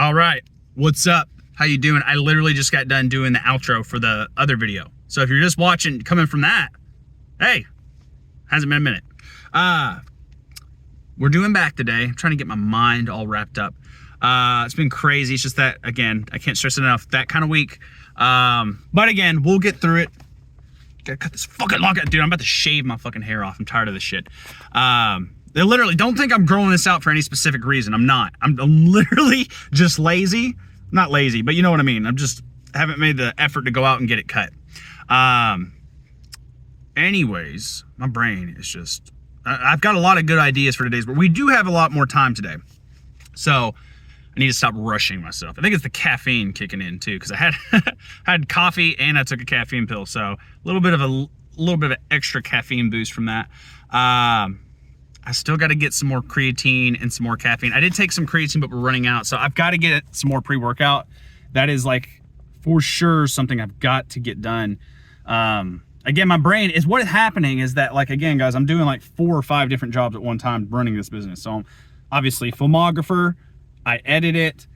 All right, what's up? How you doing? I literally just got done doing the outro for the other video. So if you're just watching, coming from that, hey, hasn't been a minute. We're doing back today. I'm trying to get my mind all wrapped up. It's been crazy. It's just that, again, I can't stress it enough, that kind of week. But again, we'll get through it. Gotta cut this fucking lockout. Dude, I'm about to shave my fucking hair off. I'm tired of this shit. They literally, don't think I'm growing this out for any specific reason. I'm not. I'm literally just lazy. Not lazy, but you know what I mean. Haven't made the effort to go out and get it cut. Anyways, my brain is just, I've got a lot of good ideas for today's, but we do have a lot more time today. So I need to stop rushing myself. I think it's the caffeine kicking in too, because I had coffee and I took a caffeine pill. So a little bit of an extra caffeine boost from that. I still got to get some more creatine and some more caffeine. I did take some creatine, but we're running out. So I've got to get some more pre-workout. That is like for sure something I've got to get done. Again, my brain is what's happening is that, like, again, guys, I'm doing like 4 or 5 different jobs at one time running this business. So I'm obviously filmographer. I edit it,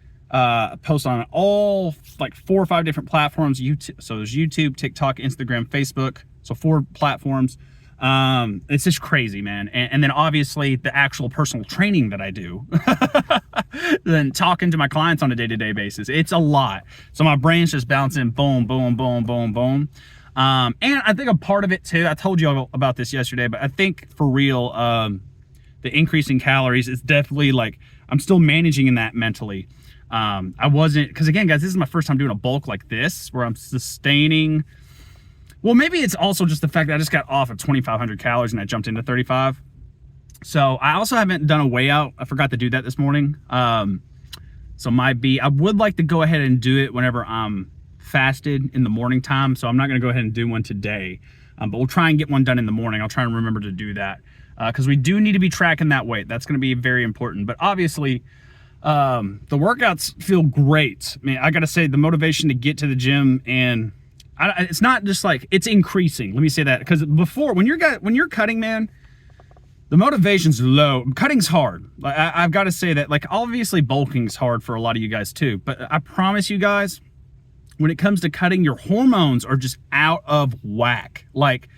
post on all like 4 or 5 different platforms. YouTube, so there's YouTube, TikTok, Instagram, Facebook. So 4 platforms. It's just crazy, man. And then obviously the actual personal training that I do, then talking to my clients on a day-to-day basis. It's a lot. So my brain's just bouncing boom, boom, boom, boom, boom. And I think a part of it too, I told you all about this yesterday, but I think for real, the increase in calories is definitely like, I'm still managing in that mentally. I wasn't, because again, guys, this is my first time doing a bulk like this, where I'm sustaining. Well, maybe it's also just the fact that I just got off of 2,500 calories and I jumped into 35. So I also haven't done a weigh out. I forgot to do that this morning. So I would like to go ahead and do it whenever I'm fasted in the morning time. So I'm not going to go ahead and do one today, but we'll try and get one done in the morning. I'll try and remember to do that because we do need to be tracking that weight. That's going to be very important. But obviously, the workouts feel great. I mean, I got to say the motivation to get to the gym and it's not just like it's increasing. Let me say that, because before when you're cutting, man, the motivation's low. Cutting's hard. I've got to say that, like, obviously bulking's hard for a lot of you guys too. But I promise you guys, when it comes to cutting, your hormones are just out of whack. Like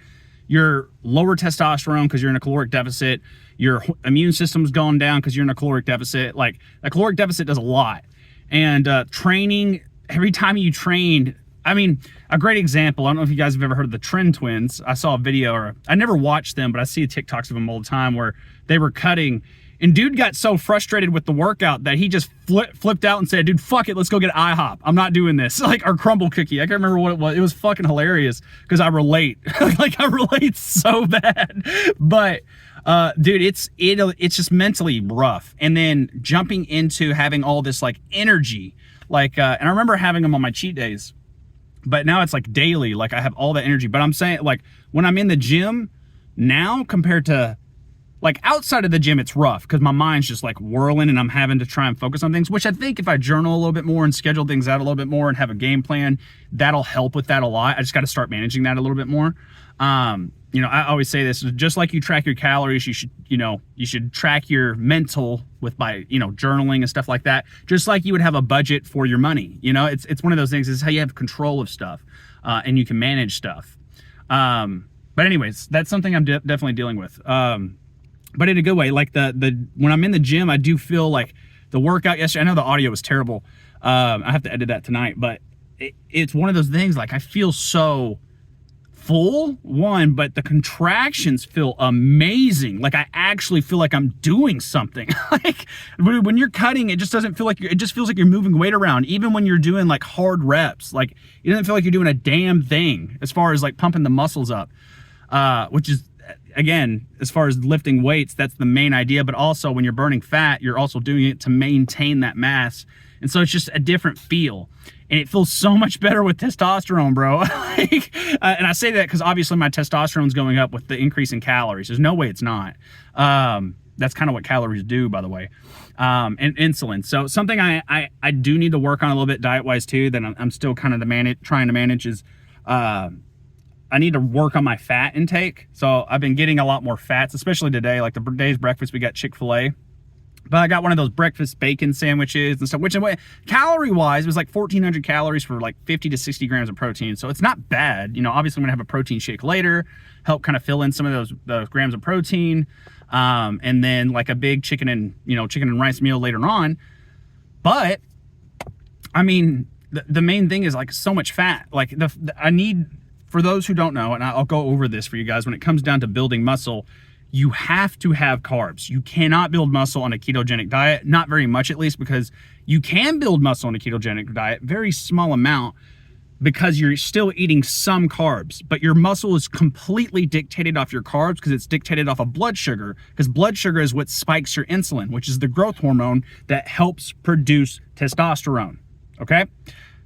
your lower testosterone because you're in a caloric deficit. Your immune system's gone down because you're in a caloric deficit. Like a caloric deficit does a lot. And training, every time you train. I mean, a great example, I don't know if you guys have ever heard of the Trend Twins. I saw a video, or I never watched them, but I see TikToks of them all the time where they were cutting, and dude got so frustrated with the workout that he just flipped out and said, dude, fuck it, let's go get IHOP. I'm not doing this. Like, our crumble cookie. I can't remember what it was. It was fucking hilarious because I relate. Like, I relate so bad. But dude, it's just mentally rough. And then jumping into having all this like energy, like, and I remember having them on my cheat days. But now it's like daily, like I have all that energy. But I'm saying, like, when I'm in the gym now compared to like outside of the gym, it's rough because my mind's just like whirling and I'm having to try and focus on things, which I think if I journal a little bit more and schedule things out a little bit more and have a game plan, that'll help with that a lot. I just got to start managing that a little bit more. You know, I always say this, just like you track your calories, you should track your mental by journaling and stuff like that. Just like you would have a budget for your money. You know, it's one of those things. It's how you have control of stuff, and you can manage stuff. But anyways, that's something I'm definitely dealing with. But in a good way. Like when I'm in the gym, I do feel like the workout yesterday. I know the audio was terrible. I have to edit that tonight, but it's one of those things. Like I feel so full, but the contractions feel amazing. Like I actually feel like I'm doing something. Like when you're cutting, it just doesn't feel like it just feels like you're moving weight around. Even when you're doing like hard reps, like it doesn't feel like you're doing a damn thing as far as like pumping the muscles up, which is, again, as far as lifting weights, that's the main idea. But also when you're burning fat, you're also doing it to maintain that mass. And so it's just a different feel. And it feels so much better with testosterone, bro. Like, and I say that because obviously my testosterone's going up with the increase in calories. There's no way it's not. That's kind of what calories do, by the way. And insulin. So something I do need to work on a little bit diet-wise too, that I'm still kind of trying to manage is I need to work on my fat intake. So I've been getting a lot more fats, especially today. Like today's breakfast, we got Chick-fil-A. But I got one of those breakfast bacon sandwiches and stuff, which calorie-wise was like 1,400 calories for like 50 to 60 grams of protein. So it's not bad. You know, obviously I'm gonna have a protein shake later, help kind of fill in some of those grams of protein, and then like a big chicken and rice meal later on. But I mean, the main thing is like so much fat. Like I need, for those who don't know, and I'll go over this for you guys, when it comes down to building muscle, you have to have carbs. You cannot build muscle on a ketogenic diet, not very much at least, because you can build muscle on a ketogenic diet, very small amount, because you're still eating some carbs, but your muscle is completely dictated off your carbs because it's dictated off of blood sugar, because blood sugar is what spikes your insulin, which is the growth hormone that helps produce testosterone, okay?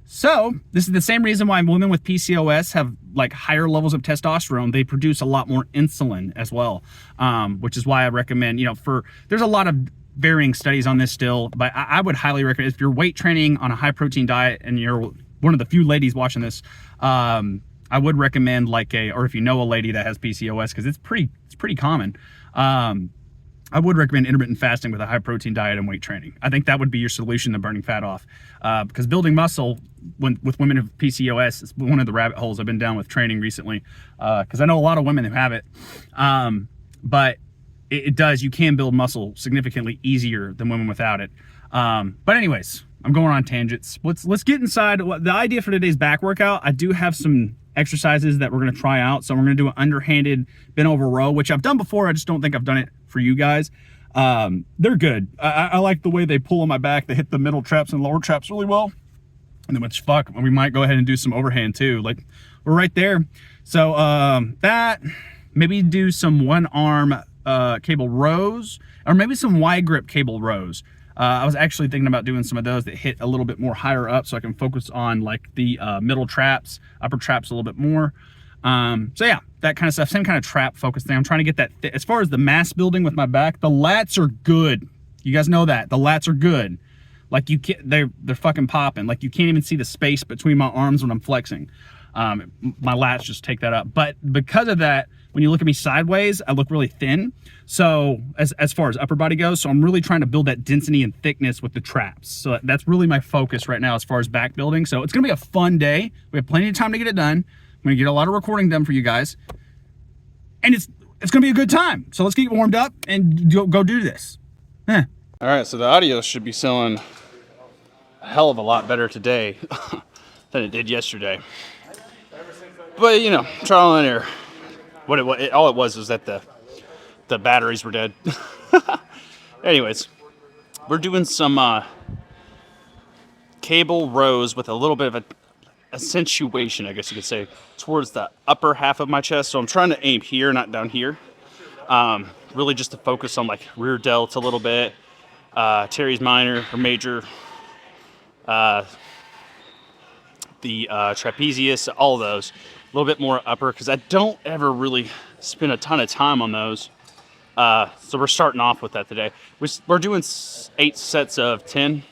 So this is the same reason why women with PCOS have like higher levels of testosterone. They produce a lot more insulin as well, which is why I recommend, there's a lot of varying studies on this still, but I would highly recommend, if you're weight training on a high protein diet and you're one of the few ladies watching this, I would recommend or if you know a lady that has PCOS, because it's pretty common, I would recommend intermittent fasting with a high protein diet and weight training. I think that would be your solution to burning fat off, because building muscle with women with PCOS is one of the rabbit holes I've been down with training recently, because I know a lot of women who have it, but it does, you can build muscle significantly easier than women without it. But anyways, I'm going on tangents. Let's get inside. The idea for today's back workout, I do have some exercises that we're going to try out. So we're going to do an underhanded bent over row, which I've done before. I just don't think I've done it for you guys. They're good. I like the way they pull on my back. They hit the middle traps and lower traps really well. And then we might go ahead and do some overhand too. Like, we're right there. So that, maybe do some one arm cable rows, or maybe some wide grip cable rows. I was actually thinking about doing some of those that hit a little bit more higher up, so I can focus on like the middle traps, upper traps a little bit more. So yeah, that kind of stuff, same kind of trap focus thing. I'm trying to get that as far as the mass building with my back. The lats are good. You guys know that the lats are good. Like they're fucking popping. Like you can't even see the space between my arms when I'm flexing. My lats just take that up. But because of that, when you look at me sideways, I look really thin. So as far as upper body goes, so I'm really trying to build that density and thickness with the traps. So that's really my focus right now as far as back building. So it's gonna be a fun day. We have plenty of time to get it done. I'm gonna get a lot of recording done for you guys. And it's gonna be a good time. So let's get warmed up and go do this. All right, so the audio should be sounding a hell of a lot better today than it did yesterday. But trial and error. All it was that the batteries were dead. Anyways, we're doing some cable rows with a little bit of a accentuation, I guess you could say, towards the upper half of my chest. So I'm trying to aim here, not down here. Really just to focus on like rear delt a little bit, teres minor or major, the trapezius, all of those. A little bit more upper, because I don't ever really spend a ton of time on those. So we're starting off with that today. We're doing 8 sets of 10.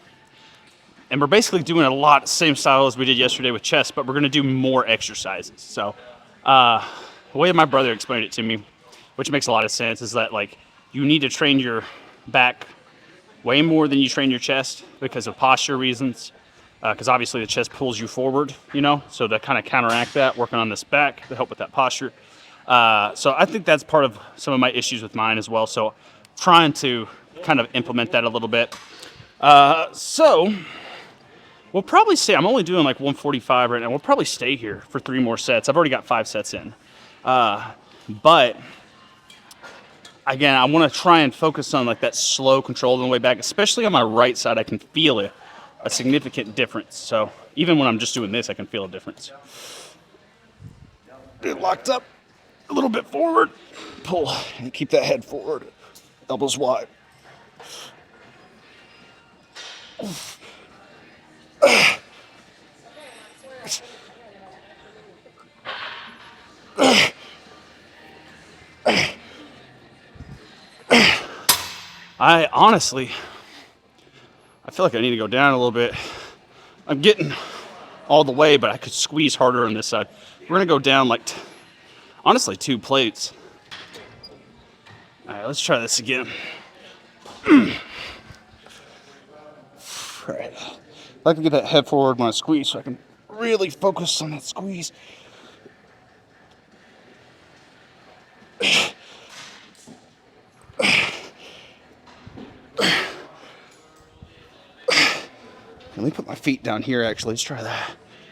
And we're basically doing a lot same style as we did yesterday with chest, but we're going to do more exercises. So the way my brother explained it to me, which makes a lot of sense, is that like you need to train your back way more than you train your chest because of posture reasons. Because obviously the chest pulls you forward, so to kind of counteract that, working on this back to help with that posture. So I think that's part of some of my issues with mine as well. So trying to kind of implement that a little bit. So we'll probably stay, I'm only doing like 145 right now. We'll probably stay here for 3 more sets. I've already got 5 sets in. But again, I want to try and focus on like that slow control on the way back, especially on my right side. I can feel it. A significant difference. So even when I'm just doing this, I can feel a difference. Get locked up a little bit forward, pull, and keep that head forward, elbows wide. I feel like I need to go down a little bit. I'm getting all the way, but I could squeeze harder on this side. We're gonna go down like, honestly, 2 plates. All right, let's try this again. Right. I like to get that head forward when I squeeze so I can really focus on that squeeze. Let me put my feet down here actually. Let's try that.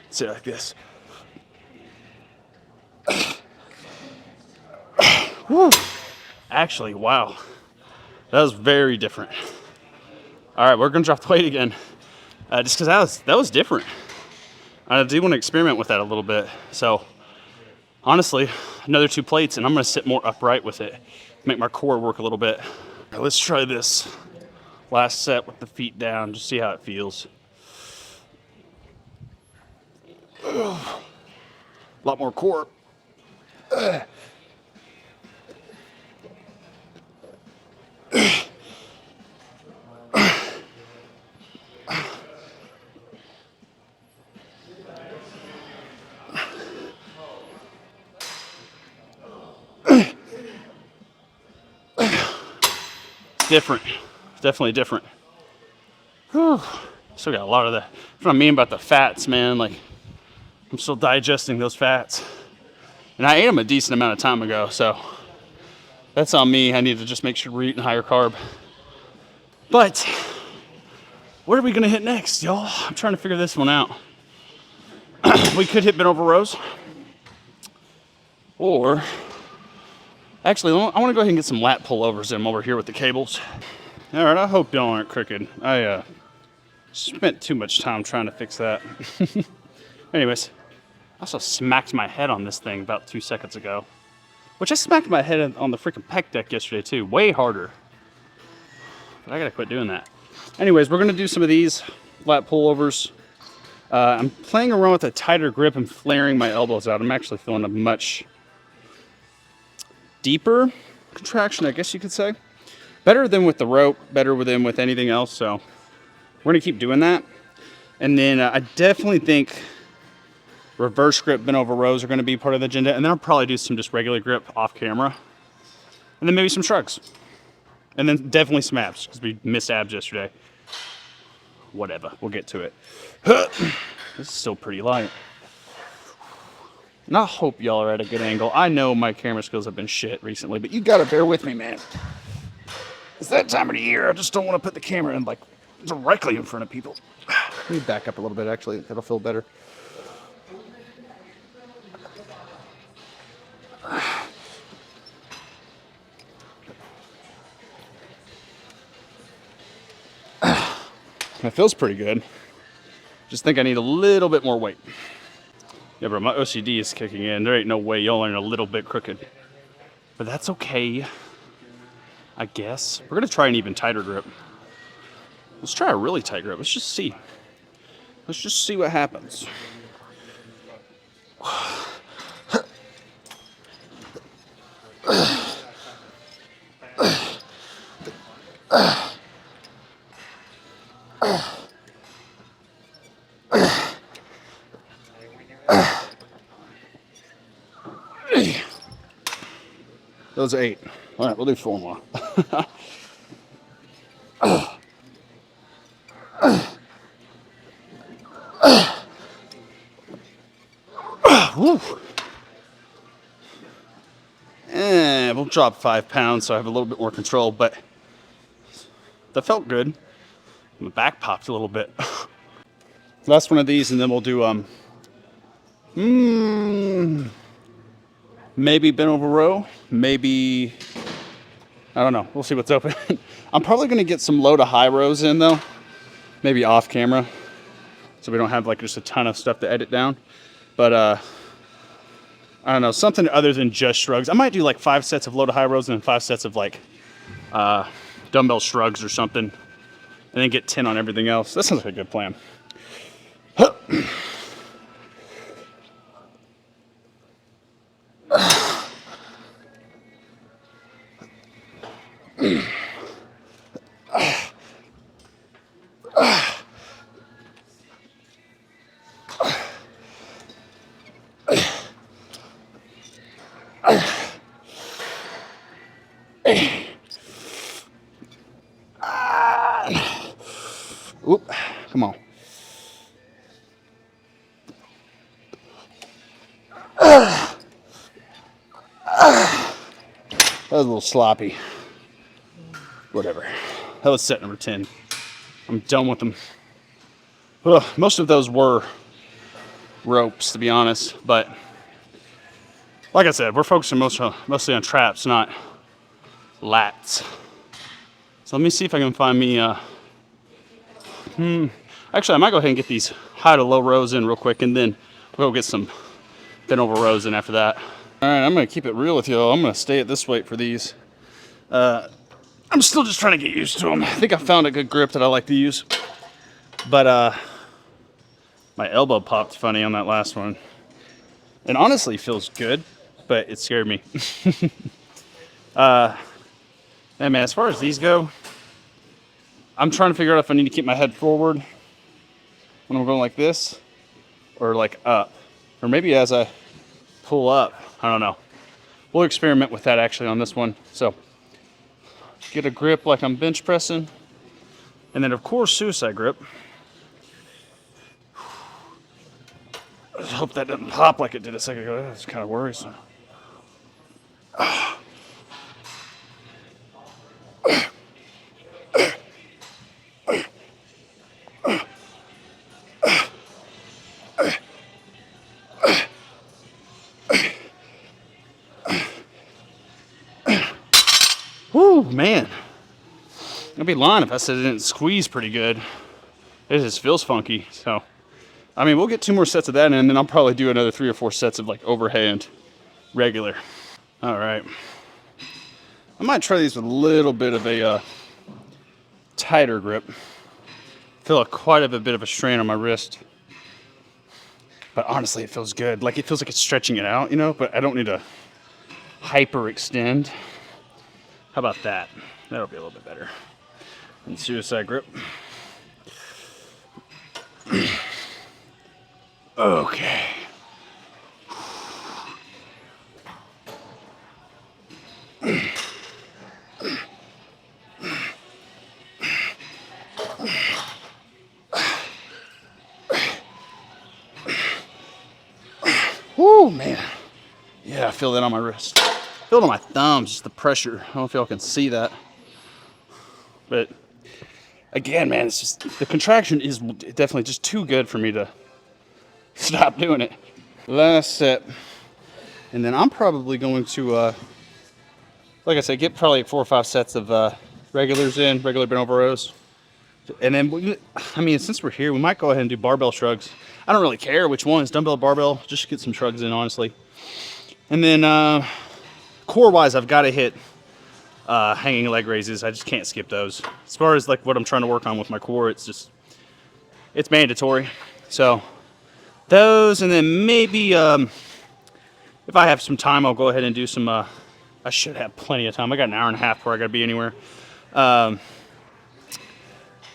Sit like this. Woo. Actually, wow. That was very different. All right, we're gonna drop the weight again. Just because that was different. I do want to experiment with that a little bit. So honestly, another 2 plates and I'm gonna sit more upright with it. Make my core work a little bit. Right, let's try this last set with the feet down, just see how it feels. A lot more core. Different. Definitely different. Whew. Still got a lot of that. That's what I mean about the fats, man. Like, I'm still digesting those fats. And I ate them a decent amount of time ago, so that's on me. I need to just make sure we're eating higher carb. But what are we gonna hit next, y'all? I'm trying to figure this one out. We could hit bent over rows. Or, actually, I wanna go ahead and get some lat pullovers in while we're here with the cables. All right, I hope y'all aren't crooked. I spent too much time trying to fix that. Anyways, I also smacked my head on this thing about 2 seconds ago. Which I smacked my head on the freaking pec deck yesterday too, way harder. But I gotta quit doing that. Anyways, we're gonna do some of these lat pullovers. I'm playing around with a tighter grip and flaring my elbows out. I'm actually feeling a much deeper contraction, I guess you could say. Better than with the rope, better than with anything else, so we're gonna keep doing that. And then I definitely think reverse grip bent over rows are gonna be part of the agenda, and then I'll probably do some just regular grip off camera. And then maybe some shrugs. And then definitely some abs, because we missed abs yesterday. Whatever, we'll get to it. This is still pretty light. And I hope y'all are at a good angle. I know my camera skills have been shit recently, but you gotta bear with me, man. It's that time of the year. I just don't want to put the camera in like directly in front of people. Let me back up a little bit, actually. That'll feel better. That feels pretty good. Just think I need a little bit more weight. Yeah, bro, my OCD is kicking in. There ain't no way y'all are a little bit crooked. But that's okay, I guess. We're gonna try an even tighter grip. Let's try a really tight grip. Let's just see. Let's just see what happens. Those are 8. All right, we'll do 4 more. Woo. And we'll drop 5 pounds so I have a little bit more control, but that felt good. My back popped a little bit. Last one of these, and then we'll do maybe bent over row, maybe, I don't know. We'll see what's open. I'm probably gonna get some low to high rows in though, maybe off camera, so we don't have like just a ton of stuff to edit down. But I don't know, something other than just shrugs. I might do like 5 sets of low to high rows and then 5 sets of like dumbbell shrugs or something, and then get 10 on everything else. That sounds like a good plan. Oop, That was a little sloppy. Whatever. That was set number 10. I'm done with them. Ugh, most of those were ropes, to be honest. But like I said, we're focusing mostly on traps, not lats. So let me see if I can find me. Actually, I might go ahead and get these high to low rows in real quick, and then we'll go get some bent over rows in after that. All right, I'm gonna keep it real with y'all. I'm gonna stay at this weight for these. I'm still just trying to get used to them. I think I found a good grip that I like to use. But my elbow popped funny on that last one. And honestly feels good, but it scared me. Hey man, as far as these go, I'm trying to figure out if I need to keep my head forward when I'm going like this, or like up. Or maybe as I pull up, I don't know. We'll experiment with that actually on this one. So, get a grip like I'm bench pressing. And then of course, suicide grip. I hope that doesn't pop like it did a second ago. That's kind of worrisome. Whew, man. I'd be lying if I said it didn't squeeze pretty good. It just feels funky. So, I mean, we'll get 2 more sets of that in, and then I'll probably do another 3 or 4 sets of like overhand regular. All right. I might try these with a little bit of a tighter grip. Feel quite a bit of a strain on my wrist. But honestly, it feels good. Like it feels like it's stretching it out, you know, but I don't need to hyperextend. How about that? That'll be a little bit better. And suicide grip. Okay. Woo, man. Yeah, I feel that on my wrist. I feel it on my thumbs, just the pressure. I don't know if y'all can see that. But again, man, it's just, the contraction is definitely just too good for me to stop doing it. Last set. And then I'm probably going to, like I said, get probably 4 or 5 sets of regulars in, regular bent over rows. And then, I mean, since we're here, we might go ahead and do barbell shrugs. I don't really care which ones, dumbbell, barbell, just get some shrugs in, honestly. And then, core-wise, I've got to hit hanging leg raises. I just can't skip those. As far as like what I'm trying to work on with my core, it's mandatory. So those, and then maybe if I have some time, I'll go ahead and do some. I should have plenty of time. I got an hour and a half before I got to be anywhere. Go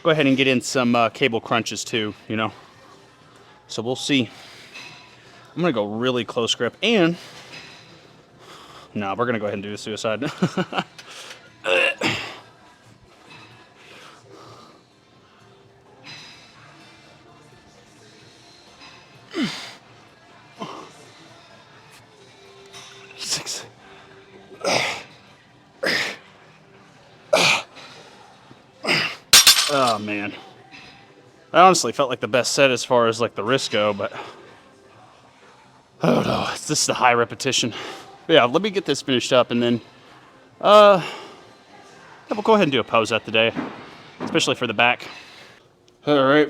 ahead and get in some cable crunches too, you know. So we'll see. I'm gonna go really close grip, and no, we're gonna go ahead and do the suicide. Oh man, I honestly felt like the best set as far as like the wrists go, but I don't know. This is the high repetition. But yeah, let me get this finished up, and then we'll go ahead and do a pose at the day, especially for the back. All right,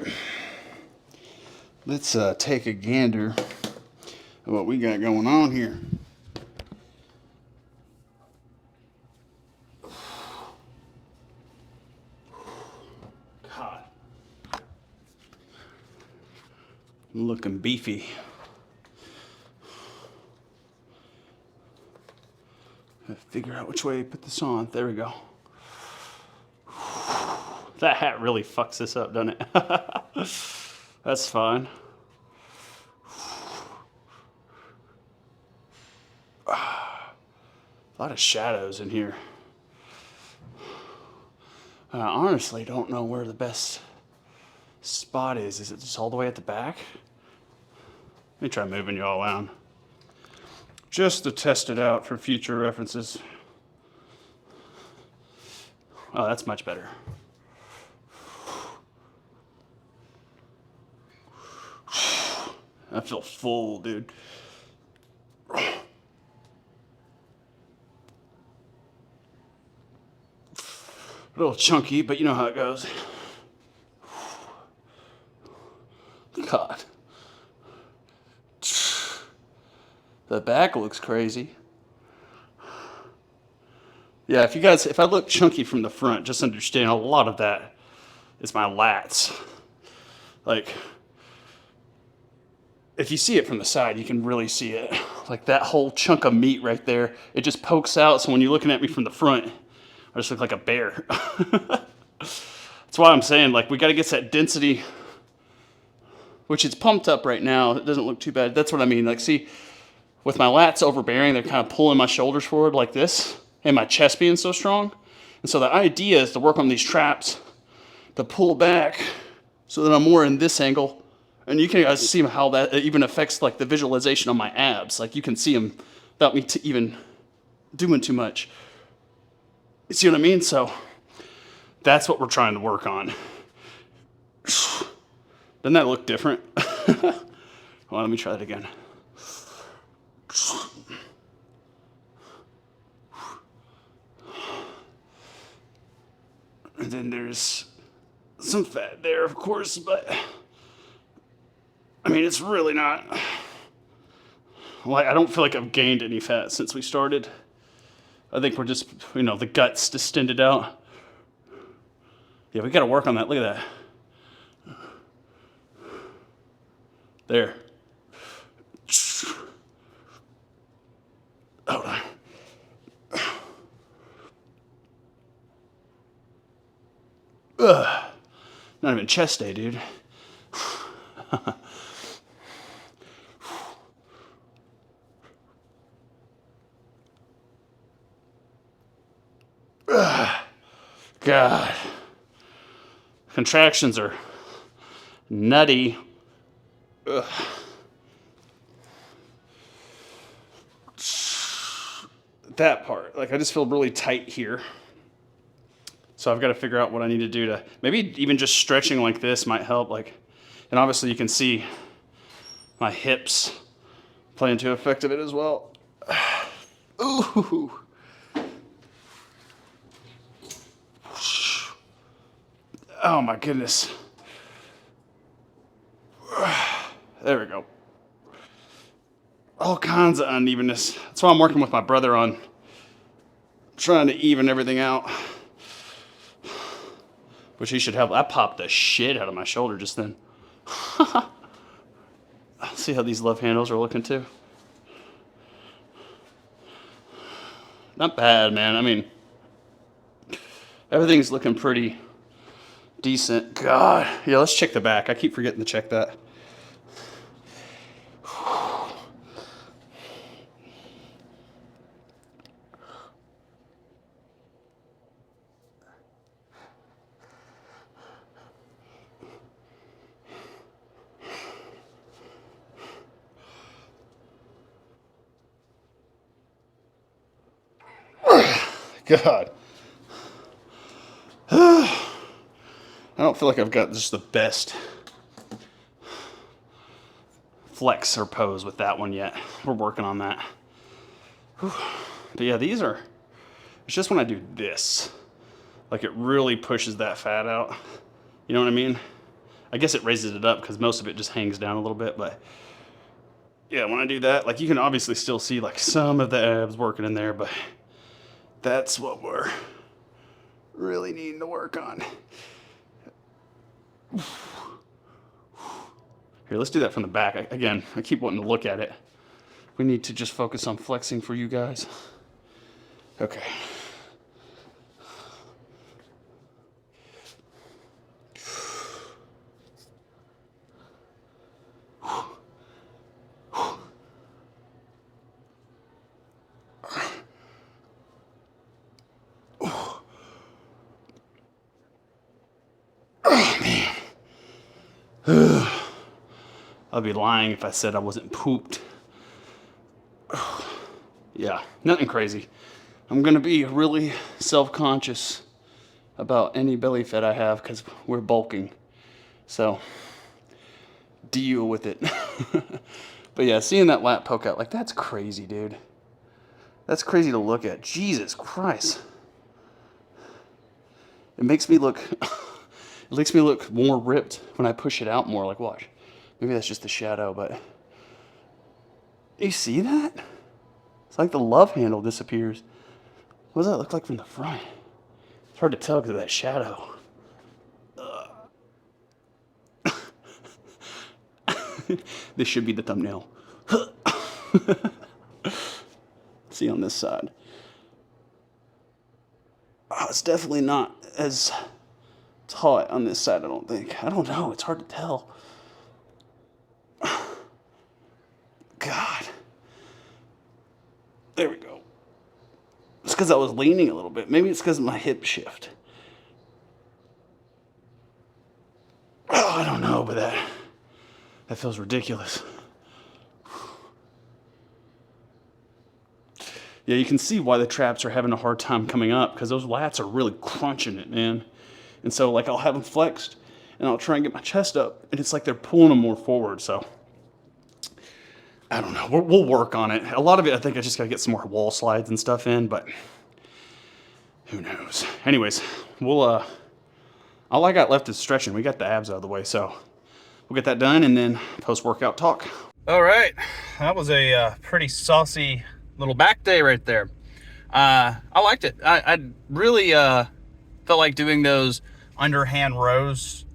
let's take a gander at what we got going on here. God, looking beefy. Figure out which way to put this on. There we go. That hat really fucks this up, doesn't it? That's fine. A lot of shadows in here. I honestly don't know where the best spot is. Is it just all the way at the back? Let me try moving you all around, just to test it out for future references. Oh, that's much better. I feel full, dude. A little chunky, but you know how it goes. God. The back looks crazy. Yeah, if I look chunky from the front, just understand a lot of that is my lats. Like, if you see it from the side, you can really see it. Like that whole chunk of meat right there, it just pokes out. So when you're looking at me from the front, I just look like a bear. That's why I'm saying, like, we got to get that density, which it's pumped up right now. It doesn't look too bad. That's what I mean. Like, see, with my lats overbearing, they're kind of pulling my shoulders forward like this, and my chest being so strong. And so the idea is to work on these traps to pull back so that I'm more in this angle. And you can guys see how that even affects like the visualization on my abs. Like you can see them without me even doing too much. You see what I mean? So that's what we're trying to work on. Doesn't that look different? Well, let me try that again. And then there's some fat there, of course, but I mean, it's really not. Like, I don't feel like I've gained any fat since we started. I think we're just, the gut's distended out. Yeah, we got to work on that. Look at that. There. Hold on. Ugh. Not even chest day, dude. God. Contractions are nutty. Ugh. That part, like I just feel really tight here. So I've got to figure out what I need to do to, maybe even just stretching like this might help. Like, and obviously you can see my hips play into effect of it as well. Ooh. Oh my goodness. There we go. All kinds of unevenness. That's why I'm working with my brother on trying to even everything out. Which he should help. I popped the shit out of my shoulder just then. See how these love handles are looking too? Not bad, man. I mean, everything's looking pretty decent. God. Yeah, let's check the back. I keep forgetting to check that. God. I don't feel like I've got just the best flex or pose with that one yet. We're working on that. But yeah, it's just when I do this, like it really pushes that fat out. You know what I mean? I guess it raises it up because most of it just hangs down a little bit, but yeah, when I do that, like you can obviously still see like some of the abs working in there, but that's what we're really needing to work on. Here, let's do that from the back. Again, I keep wanting to look at it. We need to just focus on flexing for you guys. Okay. I'd be lying if I said I wasn't pooped. Yeah, nothing crazy. I'm gonna be really self-conscious about any belly fat I have because we're bulking. So deal with it. But yeah, seeing that lat poke out, like, that's crazy, dude. That's crazy to look at. Jesus Christ. It makes me look more ripped when I push it out more. Like, watch. Maybe that's just the shadow, but you see that? It's like the love handle disappears. What does that look like from the front? It's hard to tell because of that shadow. This should be the thumbnail. See on this side. Oh, it's definitely not as taut on this side, I don't think. I don't know. It's hard to tell. God. There we go. It's because I was leaning a little bit. Maybe it's because of my hip shift. Oh, I don't know, but that feels ridiculous. Yeah, you can see why the traps are having a hard time coming up, because those lats are really crunching it, man. And so, like, I'll have them flexed, and I'll try and get my chest up, and it's like they're pulling them more forward, so I don't know. We'll work on it. A lot of it, I think I just got to get some more wall slides and stuff in, but who knows. Anyways, all I got left is stretching. We got the abs out of the way, so we'll get that done, and then post-workout talk. All right, that was a pretty saucy little back day right there. I liked it. I really felt like doing those underhand rows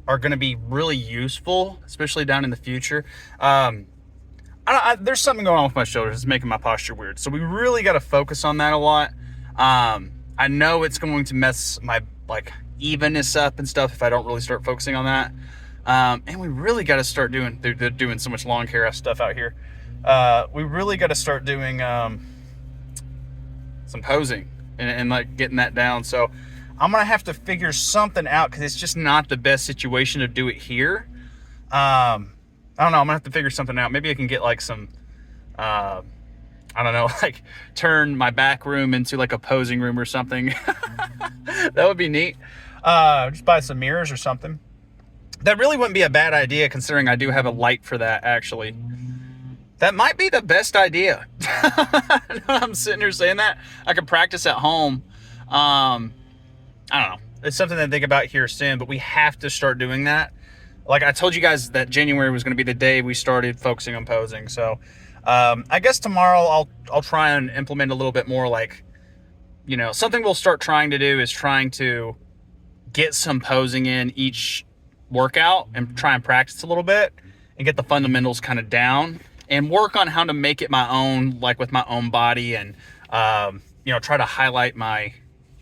are going to be really useful, especially down in the future. There's something going on with my shoulders. It's making my posture weird. So we really got to focus on that a lot. I know it's going to mess my evenness up and stuff if I don't really start focusing on that. And we really got to start doing, they're doing so much lawn care stuff out here. We really got to start doing some posing and like getting that down. So I'm gonna have to figure something out because it's just not the best situation to do it here. I don't know. I'm gonna have to figure something out. Maybe I can get like some, I don't know, like turn my back room into like a posing room or something. That would be neat. Just buy some mirrors or something. That really wouldn't be a bad idea considering I do have a light for that actually. That might be the best idea. I'm sitting here saying that. I could practice at home. I don't know. It's something to think about here soon, but we have to start doing that. Like I told you guys that January was going to be the day we started focusing on posing. So I guess tomorrow I'll try and implement a little bit more like, you know, something we'll start trying to do is trying to get some posing in each workout and try and practice a little bit and get the fundamentals kind of down. And work on how to make it my own, like with my own body and, you know, try to highlight my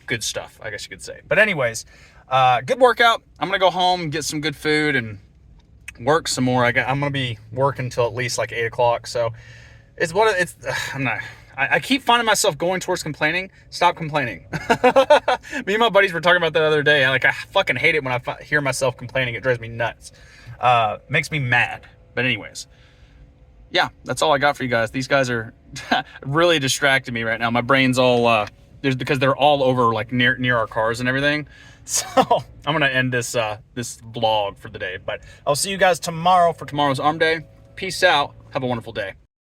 good stuff, I guess you could say. But anyways, good workout. I'm going to go home, get some good food and work some more. I'm going to be working until at least like 8 o'clock. So I keep finding myself going towards complaining. Stop complaining. Me and my buddies were talking about that the other day. I fucking hate it when I hear myself complaining. It drives me nuts. Makes me mad. But anyways. Yeah, that's all I got for you guys. These guys are really distracting me right now. My brain's all because they're all over like near our cars and everything. So I'm gonna end this vlog for the day. But I'll see you guys tomorrow for tomorrow's arm day. Peace out. Have a wonderful day.